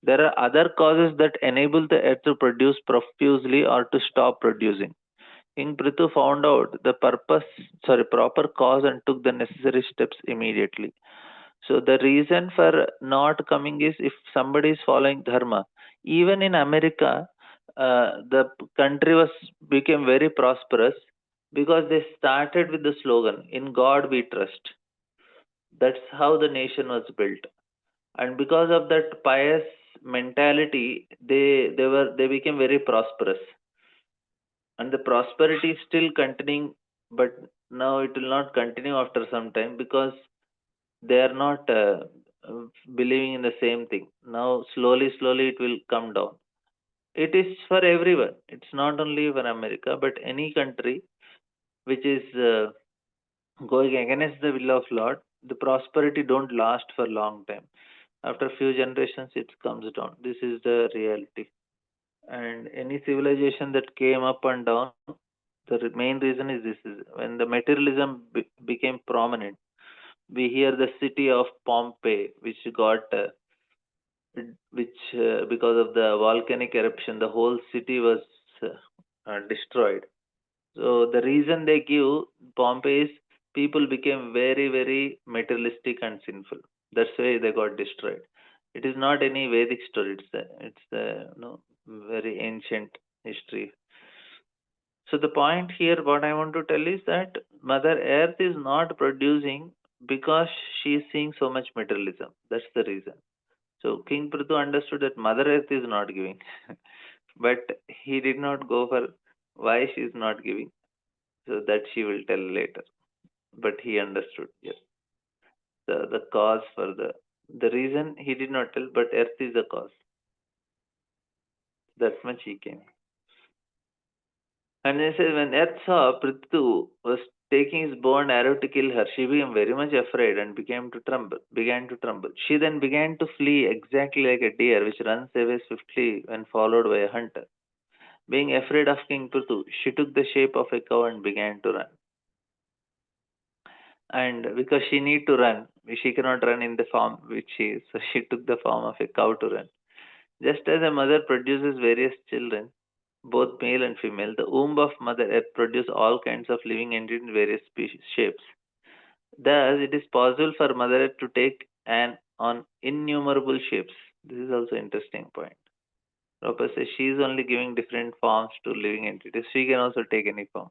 There are other causes that enable the earth to produce profusely or to stop producing. King Prithu found out the proper cause and took the necessary steps immediately. So the reason for not coming is if somebody is following dharma. Even in America, the country was became very prosperous because they started with the slogan "In God We Trust." That's how the nation was built, and because of that pious mentality, they became very prosperous, and the prosperity is still continuing, but now it will not continue after some time because they are not believing in the same thing. Now slowly it will come down. It is for everyone. It's not only for America, but any country which is going against the will of Lord, the prosperity don't last for long time. After few generations, it comes down. This is the reality. And any civilization that came up and down, the main reason is this: is when the materialism became prominent. We hear the city of Pompeii, which got which because of the volcanic eruption, the whole city was destroyed. So the reason they give Pompeii is people became very materialistic and sinful. That's why they got destroyed. It is not any Vedic story. It's the no. very ancient history. So the point here, what I want to tell is that Mother Earth is not producing because she is seeing so much materialism. That's the reason. So King Prithu understood that Mother Earth is not giving, but he did not go for why she is not giving. So that she will tell later. But he understood, yes, the cause for the reason he did not tell, but Earth is the cause. That much he came. And he says when Earth saw Prithu was taking his bow and arrow to kill her, she became very much afraid and began to tremble. She then began to flee exactly like a deer which runs away swiftly when followed by a hunter. Being afraid of King Prithu, she took the shape of a cow and began to run. And because she need to run, she cannot run in the form which she is, so she took the form of a cow to run. Just as a mother produces various children, both male and female, the womb of Mother Earth produces all kinds of living entities in various species, shapes. Thus, it is possible for Mother Earth to take an on innumerable shapes. This is also interesting point. Prabhupada says she is only giving different forms to living entities. She can also take any form.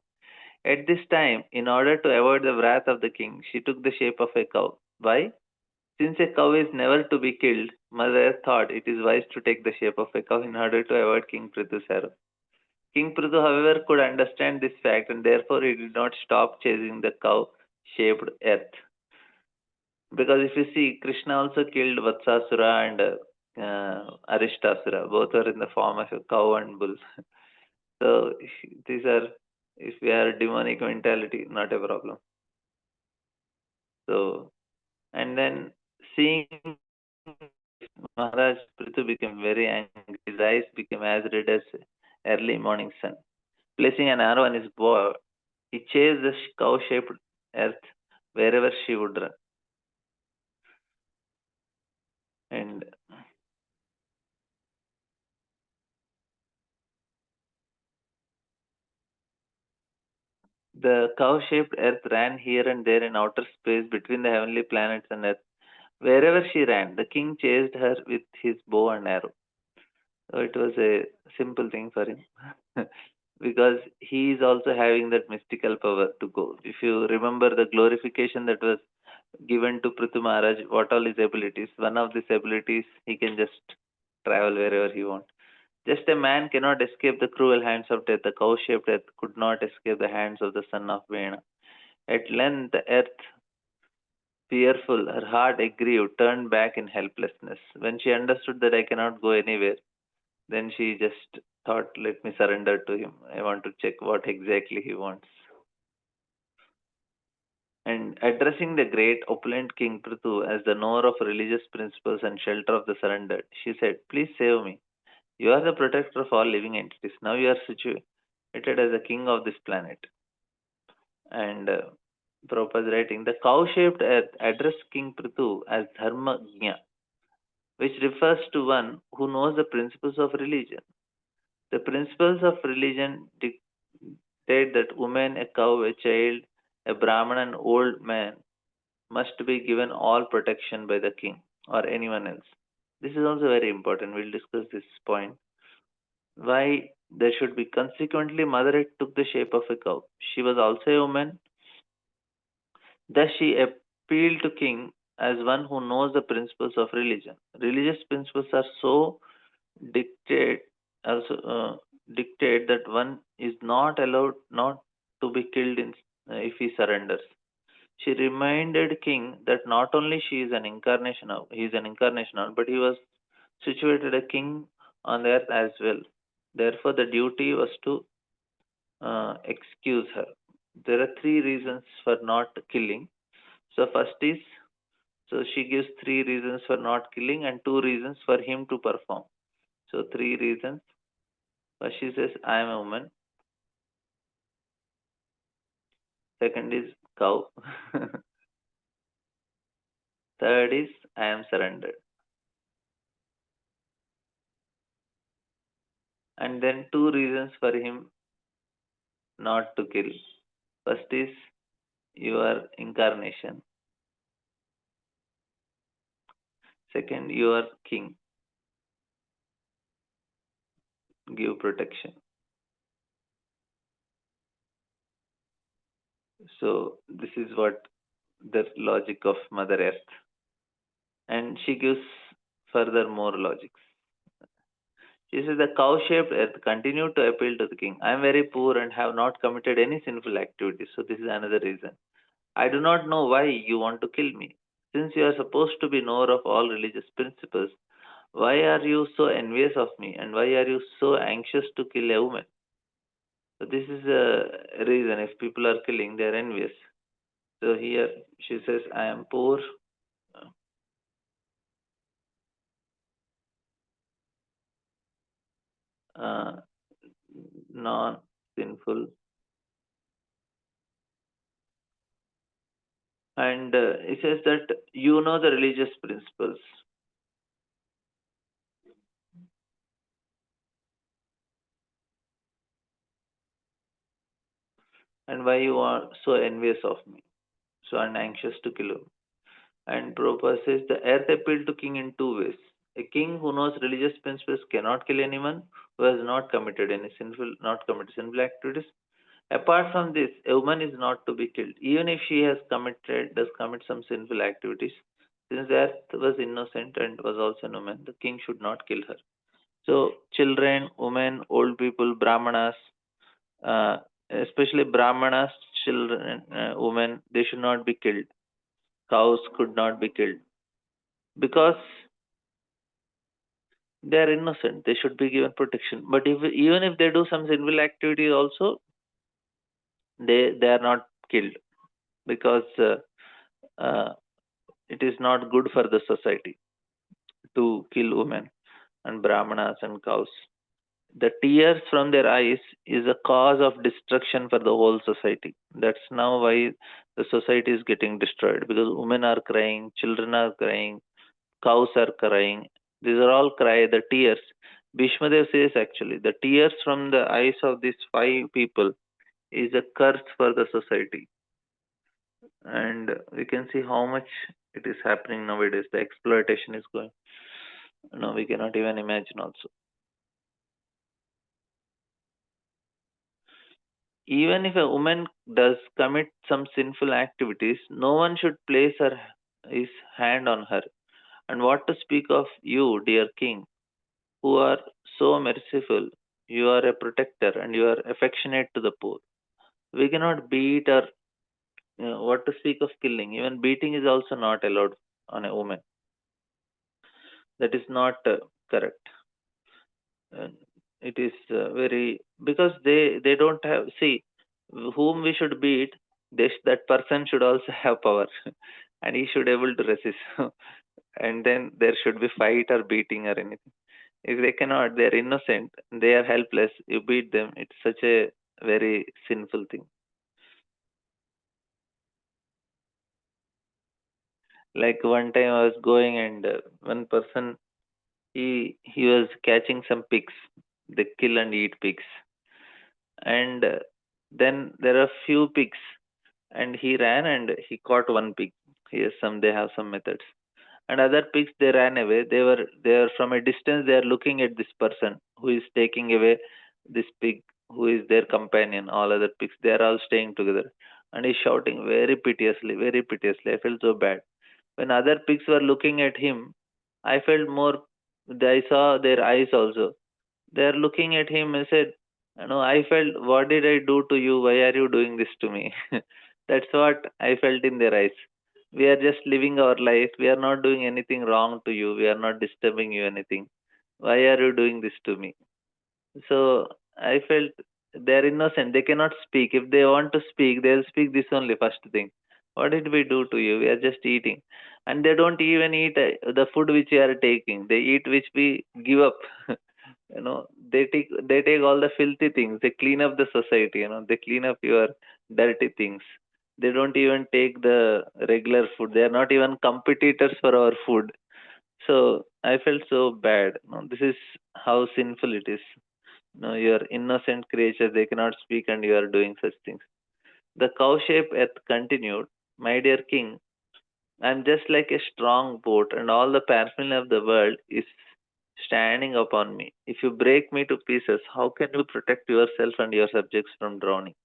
At this time, in order to avoid the wrath of the king, she took the shape of a cow. Why? Since a cow is never to be killed, Mother Earth thought it is wise to take the shape of a cow in order to avoid King Prithu's arrow. King Prithu, however, could understand this fact and therefore he did not stop chasing the cow shaped earth. Because if you see, Krishna also killed Vatsasura and Arishtasura. Both are in the form of a cow and bull. So these are, if we are demonic mentality, not a problem. So, and then seeing Maharaj Prithu became very angry. His eyes became as red as early morning sun. Placing an arrow on his bow, he chased the cow-shaped earth wherever she would run. And the cow-shaped earth ran here and there in outer space between the heavenly planets and earth. Wherever she ran, the king chased her with his bow and arrow. So it was a simple thing for him. Because he is also having that mystical power to go. If you remember the glorification that was given to Prithu Maharaj, what all his abilities, one of these abilities, he can just travel wherever he wants. Just a man cannot escape the cruel hands of death. The cow-shaped earth could not escape the hands of the son of Vena. At length, the earth, fearful, her heart aggrieved, turned back in helplessness. When she understood that I cannot go anywhere, then she just thought, let me surrender to him. I want to check what exactly he wants. And addressing the great opulent King Prithu as the knower of religious principles and shelter of the surrendered, she said, please save me. You are the protector of all living entities. Now you are situated as the king of this planet. And Prabhupada is writing, the cow-shaped earth addressed King Prithu as Dharmagya, which refers to one who knows the principles of religion. The principles of religion dictate that woman, a cow, a child, a Brahman, and old man must be given all protection by the king or anyone else. This is also very important. We'll discuss this point. Why there should be consequently Mother Earth took the shape of a cow. She was also a woman. Thus she appealed to king as one who knows the principles of religion. Religious principles are so dictate also dictate that one is not allowed not to be killed if he surrenders. She reminded king that not only she is an incarnation of he is an incarnation of, but he was situated a king on the earth as well. Therefore, the duty was to excuse her. There are three reasons for not killing. So first is, so she gives three reasons for not killing and two reasons for him to perform. So three reasons. First she says, I am a woman. Second is cow. Third is I am surrendered. And then two reasons for him not to kill. First is your incarnation. Second, you are king. give protection. So this is what the logic of Mother Earth. And she gives further more logics. She says the cow-shaped earth continued to appeal to the king. I am very poor and have not committed any sinful activities. So this is another reason. I do not know why you want to kill me. Since you are supposed to be knower of all religious principles, why are you so envious of me and why are you so anxious to kill a woman? So this is a reason if people are killing, they are envious. So here she says, I am poor, uh, non sinful, and it says that you know the religious principles and why you are so envious of me, so and anxious to kill him. And Prabhupada says the earth appealed to king in two ways. A king who knows religious principles cannot kill anyone who has not committed sinful activities. Apart from this, a woman is not to be killed, even if she does commit some sinful activities. Since the earth was innocent and was also a woman, the king should not kill her. So, children, women, old people, brahmanas, uh, especially brahmanas, children, women, they should not be killed. Cows could not be killed because they are innocent. They should be given protection. But if even if they do some sinful activity, also they are not killed because uh, it is not good for the society to kill women and brahmanas and cows. The tears from their eyes is a cause of destruction for the whole society. That's now why the society is getting destroyed because women are crying, children are crying, cows are crying. These are all cry. The tears. Bhishmadev says actually the tears from the eyes of these five people is a curse for the society, and we can see how much it is happening nowadays. The exploitation is going. No, we cannot even imagine. Also, even if a woman does commit some sinful activities, no one should place his hand on her. And what to speak of you, dear king, who are so merciful? You are a protector and you are affectionate to the poor. We cannot beat or what to speak of killing. Even beating is also not allowed on a woman. That is not correct. Uh, it is very because they don't have see whom we should beat. That person should also have power, and he should able to resist. And then there should be fight or beating or anything. If they cannot, they are innocent. They are helpless. You beat them. It's such a very sinful thing. Like one time I was going and one person he was catching some pigs. They kill and eat pigs, and then there are few pigs, and he ran and he caught one pig. Yes, some they have some methods, and other pigs they ran away. They were from a distance. They are looking at this person who is taking away this pig, who is their companion. All other pigs they are all staying together, and he's shouting very piteously, very piteously. I felt so bad. When other pigs were looking at him, I felt more. I saw their eyes also. They are looking at him and said, I felt, what did I do to you? Why are you doing this to me? That's what I felt in their eyes. We are just living our life. We are not doing anything wrong to you. We are not disturbing you anything. Why are you doing this to me? So I felt they're innocent. They cannot speak. If they want to speak, they'll speak this only first thing. What did we do to you? We are just eating. And they don't even eat the food which we are taking. They eat which we give up. They take all the filthy things. They clean up the society. They clean up your dirty things. They don't even take the regular food. They are not even competitors for our food. So I felt so bad. This is how sinful it is. You're innocent creature, they cannot speak, and you are doing such things. The cow shaped earth continued, my dear king, I am just like a strong boat, and all the paraphernalia of the world is. standing upon me. If you break me to pieces, how can you protect yourself and your subjects from drowning?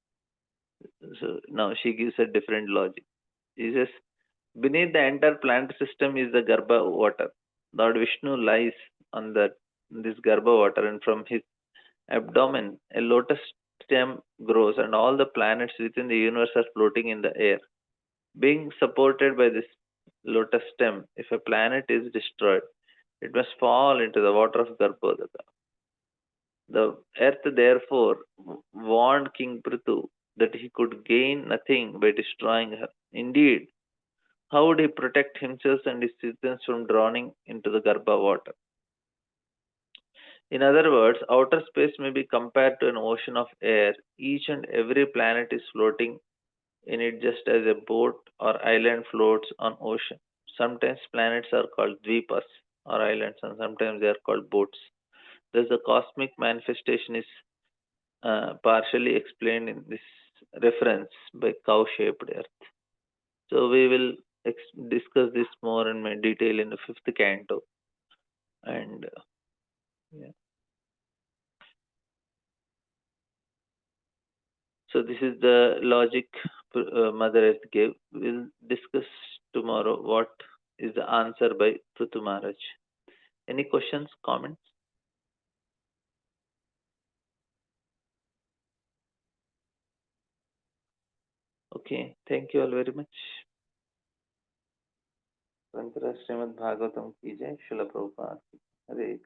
So now she gives a different logic. She says, beneath the entire plant system is the Garbha water. Lord Vishnu lies on this Garbha water, and from his abdomen a lotus stem grows, and all the planets within the universe are floating in the air, being supported by this lotus stem. If a planet is destroyed, it must fall into the water of Garbhodaka. The earth therefore warned King Prithu that he could gain nothing by destroying her. Indeed, how would he protect himself and his citizens from drowning into the Garbha water? In other words, outer space may be compared to an ocean of air. Each and every planet is floating in it just as a boat or island floats on ocean. Sometimes planets are called dvipas or islands, and sometimes they are called boats. Thus, the cosmic manifestation is partially explained in this reference by cow-shaped Earth. So we will discuss this more in my detail in the fifth canto. And yeah. So this is the logic Mother Earth gave. We'll discuss tomorrow what is the answer by Prithu Maharaj. Any questions, comments? Okay, thank you all very much. Srimad Bhagavatam ki jai, Srila Prabhupada. Hare